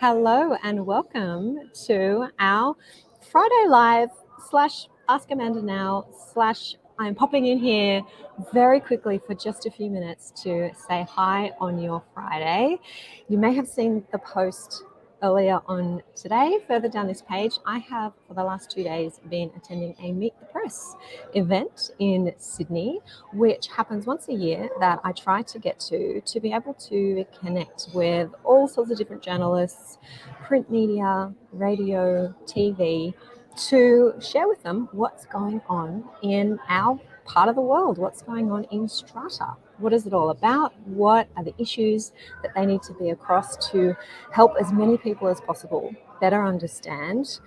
Hello and welcome to our Friday Live slash Ask Amanda Now slash I'm popping in here very quickly for just a few minutes to say hi on your Friday. You may have seen the post earlier on today. Further down this page, I have for the last 2 days been attending a Meet the Press event in Sydney, which happens once a year that I try to get to be able to connect with all sorts of different journalists, print media, radio, TV, to share with them what's going on in our part of the world, what's going on in Strata. What is it all about? What are the issues that they need to be across to help as many people as possible better understand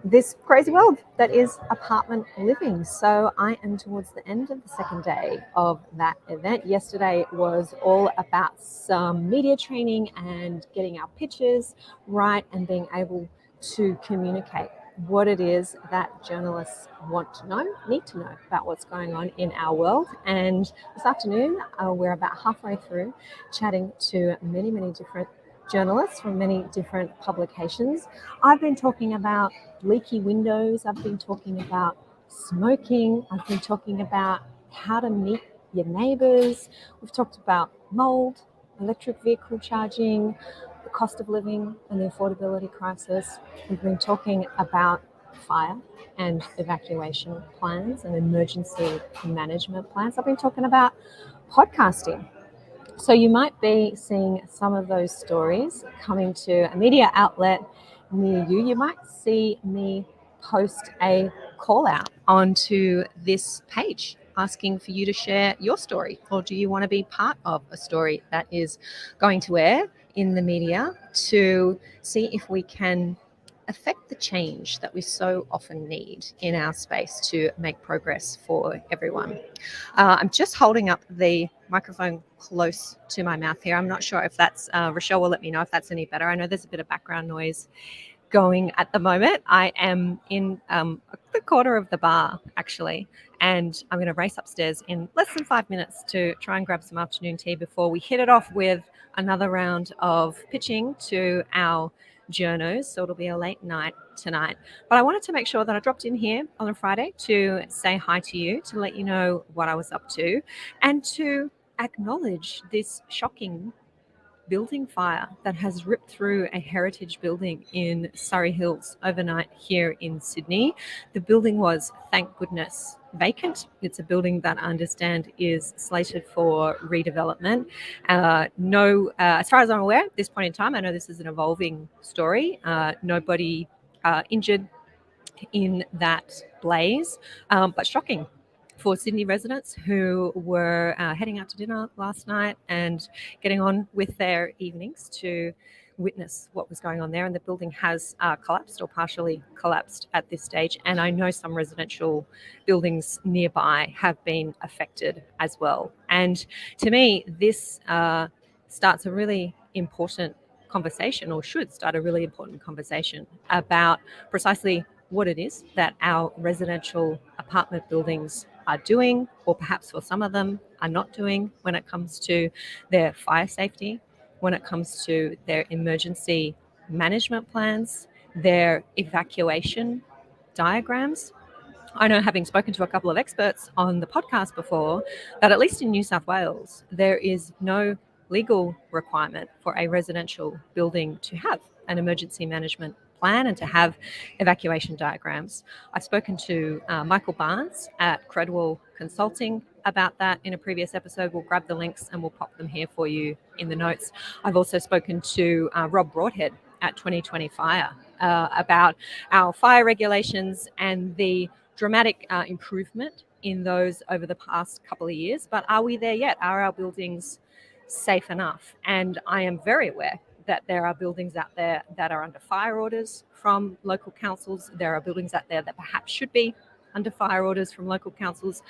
this crazy world that is apartment living? So I am towards the end of the second day of that event. Yesterday was all about some media training and getting our pitches right and being able to communicate what it is that journalists want to know, need to know about what's going on in our world. And this afternoon, we're about halfway through chatting to many different journalists from many different publications. I've been talking about leaky windows. I've been talking about smoking. I've been talking about how to meet your neighbours. We've talked about mold, electric vehicle charging, the cost of living and the affordability crisis. We've been talking about fire and evacuation plans and emergency management plans. I've been talking about podcasting. So you might be seeing some of those stories coming to a media outlet near you. You might see me post a call out onto this page asking for you to share your story, or do you want to be part of a story that is going to air in the media to see if we can affect the change that we so often need in our space to make progress for everyone. I'm just holding up the microphone close to my mouth here. I'm not sure if that's, Rochelle will let me know if that's any better. I know there's a bit of background noise going at the moment. I am in the corner of the bar, actually, and I'm going to race upstairs in less than 5 minutes to try and grab some afternoon tea before we hit it off with another round of pitching to our journos. So it'll be a late night tonight. But I wanted to make sure that I dropped in here on a Friday to say hi to you, to let you know what I was up to, and to acknowledge this shocking building fire that has ripped through a heritage building in Surry Hills overnight here in Sydney. The building was, thank goodness, vacant. It's a building that I understand is slated for redevelopment. As far as I'm aware, at this point in time, I know this is an evolving story. Nobody injured in that blaze, but shocking for Sydney residents who were heading out to dinner last night and getting on with their evenings to witness what was going on there. And the building has collapsed or partially collapsed at this stage. And I know some residential buildings nearby have been affected as well. And to me, this starts a really important conversation, or should start a really important conversation about precisely what it is that our residential apartment buildings are doing, or perhaps for some of them are not doing, when it comes to their fire safety, when it comes to their emergency management plans, their evacuation diagrams. I know, having spoken to a couple of experts on the podcast before, that at least in New South Wales, there is no legal requirement for a residential building to have an emergency management plan and to have evacuation diagrams. I've spoken to Michael Barnes at Credwell Consulting about that in a previous episode. We'll grab the links and we'll pop them here for you in the notes. I've also spoken to Rob Broadhead at 2020 Fire about our fire regulations and the dramatic improvement in those over the past couple of years. But are we there yet? Are our buildings safe enough? And I am very aware that there are buildings out there that are under fire orders from local councils. There are buildings out there that perhaps should be under fire orders from local councils.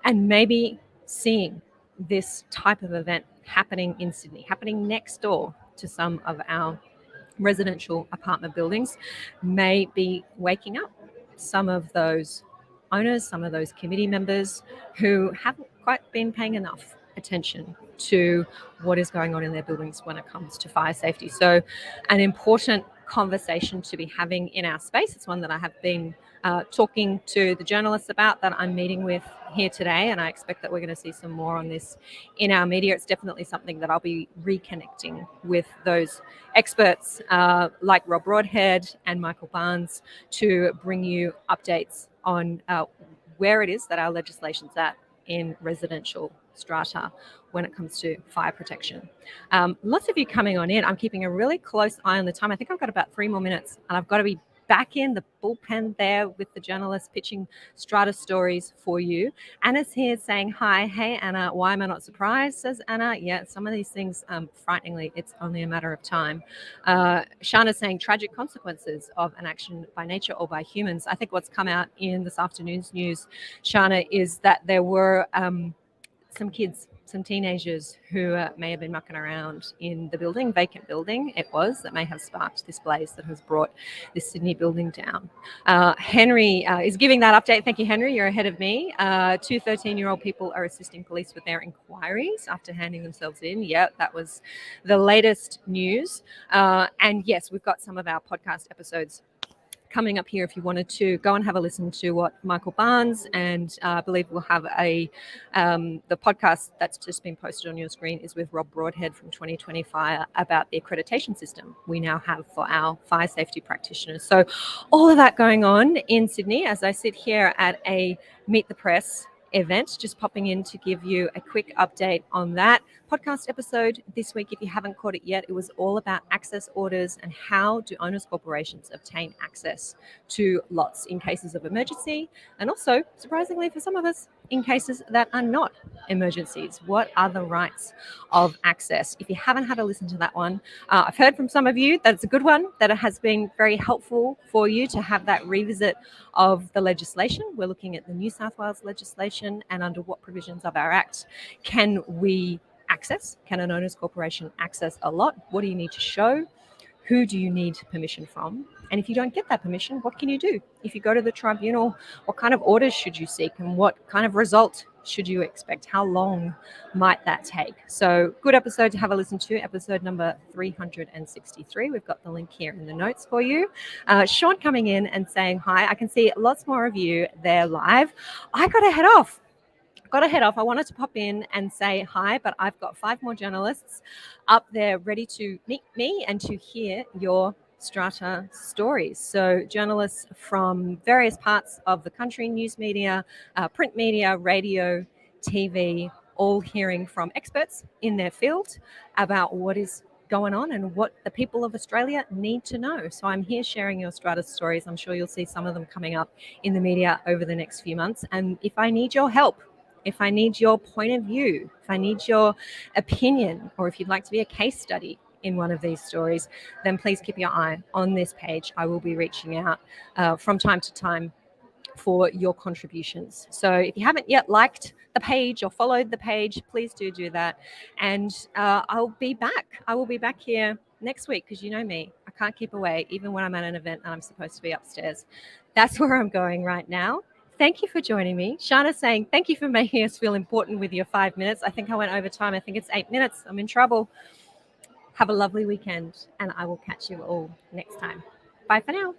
And maybe seeing this type of event happening in Sydney, happening next door to some of our residential apartment buildings, may be waking up some of those owners, some of those committee members who haven't quite been paying enough attention to what is going on in their buildings when it comes to fire safety. So an important conversation to be having in our space. It's one that I have been talking to the journalists about, that I'm meeting with here today, and I expect that we're going to see some more on this in our media. It's definitely something that I'll be reconnecting with those experts like Rob Broadhead and Michael Barnes to bring you updates on where it is that our legislation's at in residential strata when it comes to fire protection. Lots of you coming on in. I'm keeping a really close eye on the time. I think I've got about 3 more minutes, and I've got to be back in the bullpen there with the journalists pitching strata stories for you. Anna's here saying hi. Hey, Anna, why am I not surprised, says Anna. Yeah, some of these things, frighteningly, it's only a matter of time. Shana's saying tragic consequences of an action by nature or by humans. I think what's come out in this afternoon's news, Shana, is that there were some kids, some teenagers who may have been mucking around in the building, vacant building it was, that may have sparked this blaze that has brought this Sydney building down. Henry is giving that update. Thank you, Henry. You're ahead of me. 2 13-year-old people are assisting police with their inquiries after handing themselves in. Yeah, that was the latest news. And yes, we've got some of our podcast episodes coming up here if you wanted to go and have a listen to what Michael Barnes, and I believe we'll have the podcast that's just been posted on your screen is with Rob Broadhead from 2020 Fire about the accreditation system we now have for our fire safety practitioners. So all of that going on in Sydney as I sit here at a Meet the Press event, just popping in to give you a quick update on that podcast episode this week. If you haven't caught it yet, it was all about access orders and how do owners corporations obtain access to lots in cases of emergency, and also, surprisingly for some of us, in cases that are not emergencies. What are the rights of access? If you haven't had a listen to that one, I've heard from some of you that it's a good one, that it has been very helpful for you to have that revisit of the legislation. We're looking at the New South Wales legislation and under what provisions of our Act can we access? Can an owners corporation access a lot? What do you need to show? Who do you need permission from? And if you don't get that permission, what can you do? If you go to the tribunal, what kind of orders should you seek and what kind of result should you expect? How long might that take? So good episode to have a listen to, episode number 363. We've got the link here in the notes for you. Sean coming in and saying hi. I can see lots more of you there live. I got to head off. I wanted to pop in and say hi, but I've got 5 more journalists up there ready to meet me and to hear your strata stories. So journalists from various parts of the country, news media, print media, radio, TV, all hearing from experts in their field about what is going on and what the people of Australia need to know. So I'm here sharing your strata stories. I'm sure you'll see some of them coming up in the media over the next few months. And if I need your help, if I need your point of view, if I need your opinion, or if you'd like to be a case study in one of these stories, then please keep your eye on this page. I will be reaching out from time to time for your contributions. So if you haven't yet liked the page or followed the page, please do that. And I'll be back. I will be back here next week because you know me. I can't keep away even when I'm at an event and I'm supposed to be upstairs. That's where I'm going right now. Thank you for joining me. Shana's saying, thank you for making us feel important with your 5 minutes. I think I went over time. I think it's 8 minutes. I'm in trouble. Have a lovely weekend, and I will catch you all next time. Bye for now.